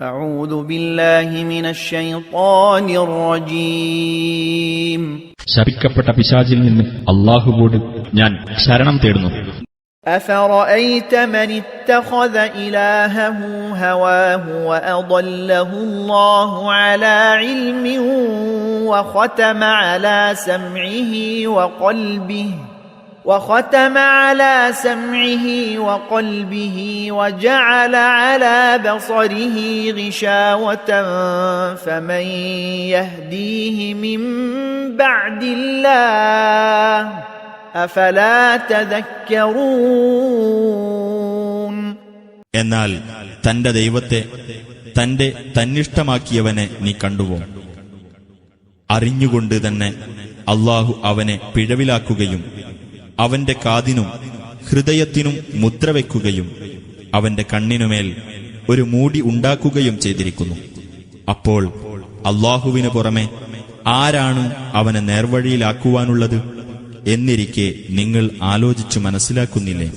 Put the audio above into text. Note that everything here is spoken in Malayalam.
أعوذ بالله من الشيطان الرجيم. ശപിക്കപ്പെട്ട പിശാചിൽ നിന്ന് അല്ലാഹുവോട് ഞാൻ ശരണം തേടുന്നു. أفرأيت من اتخذ إلهه هواه وأضله الله على علم وختم على سمعه وقلبه وجعل على بصره غشاوة فمن يهديه من بعد الله أفلا تذكرون. എന്നാൽ തന്റെ ദൈവത്തെ തന്നിഷ്ടമാക്കിയവനെ നീ കണ്ടുവോ? അറിഞ്ഞുകൊണ്ട് തന്നെ അല്ലാഹു അവനെ പിഴവിലാക്കുകയും അവന്റെ കാതിനും ഹൃദയത്തിനും മുദ്രവെക്കുകയും അവന്റെ കണ്ണിനുമേൽ ഒരു മൂടി ഉണ്ടാക്കുകയും ചെയ്തിരിക്കുന്നു. അപ്പോൾ അല്ലാഹുവിനു പുറമെ ആരാണ് അവനെ നേർവഴിയിലാക്കുവാനുള്ളത് എന്നിരിക്കെ നിങ്ങൾ ആലോചിച്ചു മനസ്സിലാക്കുന്നില്ലേ?